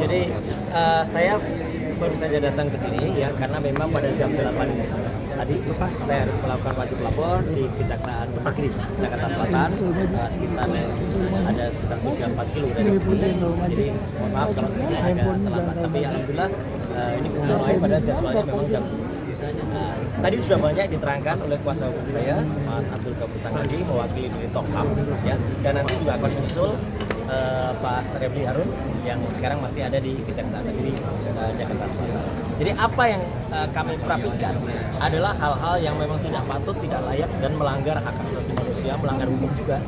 Jadi saya baru saja datang ke sini ya karena memang pada jam 8 tadi saya harus melakukan wajib lapor di Kejaksaan Negeri Jakarta Selatan sekitar 3-4 kilo dari sini. Jadi mohon maaf kalau sedikit agak terlambat, tapi alhamdulillah ini sesuai pada jadwalnya memang jam 10. Tadi sudah banyak diterangkan oleh kuasa hukum saya, Mas Abdul Ghafur Sanghadi, mewakili dari Tokham, ya, dan nanti juga akan menyusul Pak Refli Harun yang sekarang masih ada di Kejaksaan Negeri Jakarta Selatan. Jadi apa yang kami perhatikan adalah hal-hal yang memang tidak patut, tidak layak, dan melanggar hak asasi manusia, melanggar hukum juga.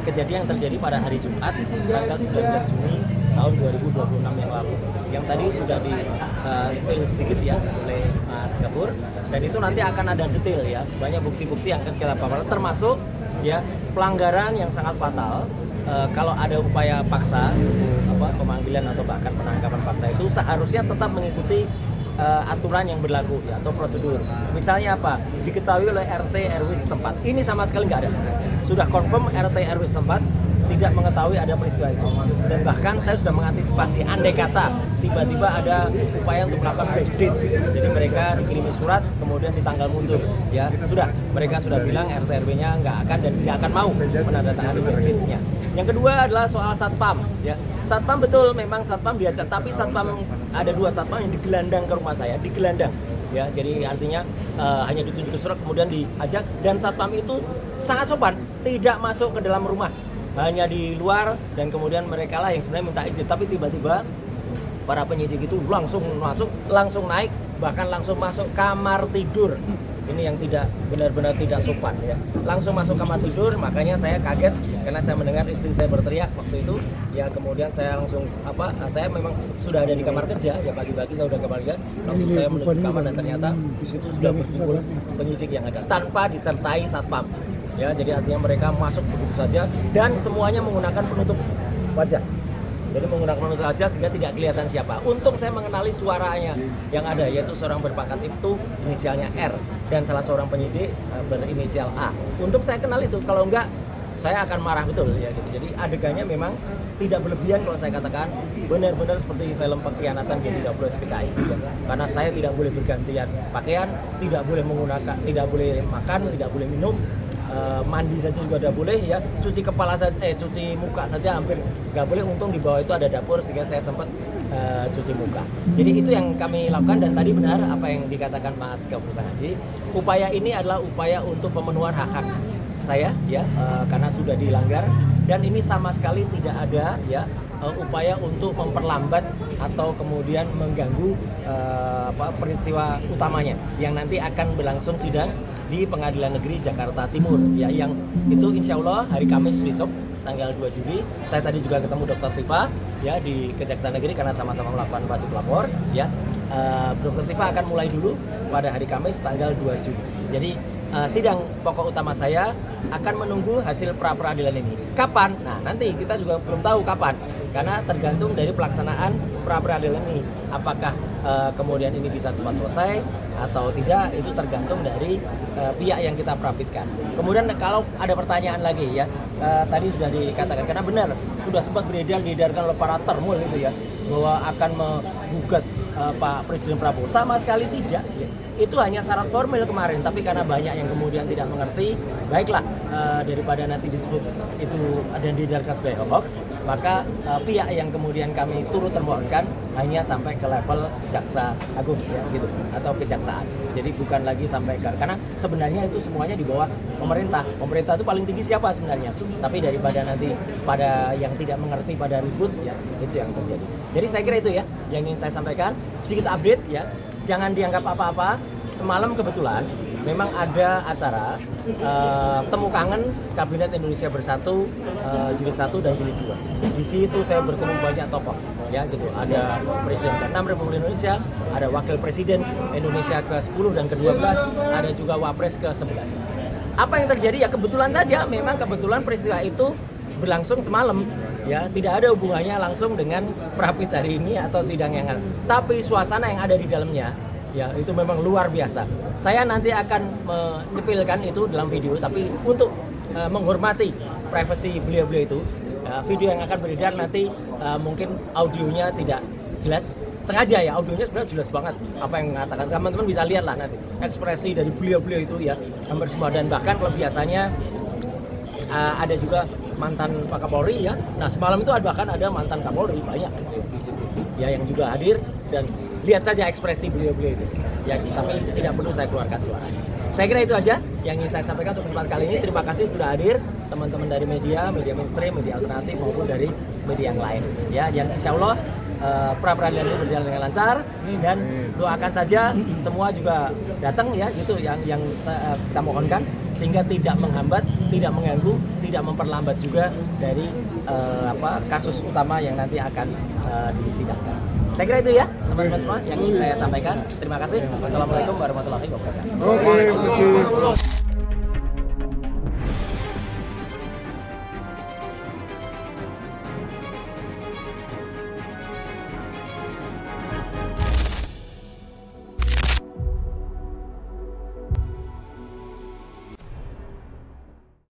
Kejadian yang terjadi pada hari Jumat, tanggal 19 Juni tahun 2026 yang lalu, yang tadi sudah di-spill sedikit ya oleh Mas Ghafur, dan itu nanti akan ada detail ya, banyak bukti-bukti yang akan kita paparkan, termasuk ya pelanggaran yang sangat fatal. Kalau ada upaya paksa, pemanggilan atau bahkan penangkapan paksa itu seharusnya tetap mengikuti aturan yang berlaku ya, atau prosedur. Misalnya apa? Diketahui oleh RT RW setempat. Ini sama sekali nggak ada. Sudah confirm RT RW setempat tidak mengetahui ada peristiwa itu, dan bahkan saya sudah mengantisipasi andai kata tiba-tiba ada upaya untuk melakukan backdate, jadi mereka dikirimi surat kemudian ditanggal mundur ya, mereka sudah bilang RT RW-nya nggak akan dan tidak akan mau menandatangani backdate-nya. Yang kedua adalah soal satpam ya, satpam betul memang satpam diajak, tapi satpam ada 2 satpam yang digelandang ke rumah saya, digelandang ya, jadi artinya hanya ditunjuk surat kemudian diajak, dan satpam itu sangat sopan, tidak masuk ke dalam rumah, hanya di luar, dan kemudian mereka lah yang sebenarnya minta izin, tapi tiba-tiba para penyidik itu langsung masuk, langsung naik, bahkan langsung masuk kamar tidur. Ini yang tidak benar-benar tidak sopan ya, langsung masuk kamar tidur. Makanya saya kaget karena saya mendengar istri saya berteriak waktu itu ya, kemudian saya langsung saya memang sudah ada di kamar kerja ya, pagi-pagi saya sudah ke kamar kerja, langsung saya menuju kamar dan ternyata di situ sudah berkumpul penyidik yang ada tanpa disertai satpam. Ya, jadi artinya mereka masuk begitu saja dan semuanya menggunakan penutup wajah. Jadi menggunakan penutup wajah sehingga tidak kelihatan siapa. Untung saya mengenali suaranya yang ada, yaitu seorang berpangkat itu inisialnya R dan salah seorang penyidik berinisial A. Untung saya kenal itu, kalau enggak saya akan marah betul ya gitu. Jadi adegannya memang tidak berlebihan, kalau saya katakan benar-benar seperti film pengkhianatan G30 SPKI ya. Karena saya tidak boleh bergantian pakaian, tidak boleh menggunakan, tidak boleh makan, tidak boleh minum. Mandi saja juga tidak boleh ya, cuci kepala saja, cuci muka saja hampir nggak boleh. Untung di bawah itu ada dapur sehingga saya sempat cuci muka. Jadi itu yang kami lakukan, dan tadi benar apa yang dikatakan Mas Ghafur Sanghadi. Upaya ini adalah upaya untuk pemenuhan hak-hak saya ya, karena sudah dilanggar, dan ini sama sekali tidak ada ya upaya untuk memperlambat atau kemudian mengganggu peristiwa utamanya yang nanti akan berlangsung sidang di Pengadilan Negeri Jakarta Timur ya, yang itu insya Allah hari Kamis besok tanggal 2 Juli. Saya tadi juga ketemu Dr. Tifa ya di Kejaksaan Negeri karena sama-sama melakukan wajib lapor ya. Dr. Tifa akan mulai dulu pada hari Kamis tanggal 2 Juli. Jadi sidang pokok utama saya akan menunggu hasil pra-peradilan ini. Kapan? Nah, nanti kita juga belum tahu kapan, karena tergantung dari pelaksanaan pra-peradilan ini. Apakah kemudian ini bisa cepat selesai atau tidak, itu tergantung dari pihak yang kita perapitkan. Kemudian kalau ada pertanyaan lagi ya, tadi sudah dikatakan, karena benar sudah sempat diedarkan oleh para termul itu ya, bahwa akan menggugat Pak Presiden Prabowo. Sama sekali tidak ya. Itu hanya syarat formil kemarin, tapi karena banyak yang kemudian tidak mengerti, baiklah daripada nanti disebut itu ada diedarkan sebagai hoax, maka pihak yang kemudian kami turut termohonkan hanya sampai ke level jaksa agung ya gitu, atau kejaksaan. Jadi bukan lagi sampai ke, karena sebenarnya itu semuanya di bawah pemerintah. Pemerintah itu paling tinggi siapa sebenarnya? Tapi daripada nanti pada yang tidak mengerti pada ribut ya, itu yang terjadi. Jadi saya kira itu ya yang ingin saya sampaikan, sedikit update ya. Jangan dianggap apa-apa. Semalam kebetulan memang ada acara temu kangen Kabinet Indonesia Bersatu jilid 1 dan jilid 2. Di situ saya bertemu banyak tokoh ya gitu. Ada Presiden ke-6 Republik Indonesia, ada Wakil Presiden Indonesia ke-10 dan ke-12, ada juga Wapres ke-11. Apa yang terjadi ya kebetulan saja, memang kebetulan peristiwa itu berlangsung semalam ya, tidak ada hubungannya langsung dengan prapit hari ini atau sidang yang ada. Tapi suasana yang ada di dalamnya ya itu memang luar biasa. Saya nanti akan menyepilkan itu dalam video, tapi untuk menghormati privasi beliau-beliau itu, video yang akan beredar nanti mungkin audionya tidak jelas. Sengaja ya, audionya sebenarnya jelas banget apa yang mengatakan. Teman-teman bisa lihat lah nanti ekspresi dari beliau-beliau itu ya hampir semua, dan bahkan kalau biasanya ada juga mantan Pak Kapolri ya. Nah semalam itu bahkan ada mantan Kapolri banyak di situ ya yang juga hadir, dan lihat saja ekspresi beliau-beliau itu ya, tapi tidak perlu saya keluarkan suaranya. Saya kira itu aja yang ingin saya sampaikan untuk kesempatan kali ini. Terima kasih sudah hadir teman-teman dari media mainstream, media alternatif maupun dari media yang lain ya, yang insya Allah pra peradilan ini berjalan dengan lancar, dan doakan saja semua juga datang ya, gitu yang kita mohonkan, sehingga tidak menghambat, tidak mengganggu, tidak memperlambat juga dari kasus utama yang nanti akan disidangkan. Saya kira itu ya teman-teman semua yang ingin saya sampaikan. Terima kasih. Wassalamualaikum warahmatullahi wabarakatuh. Oke, terima kasih.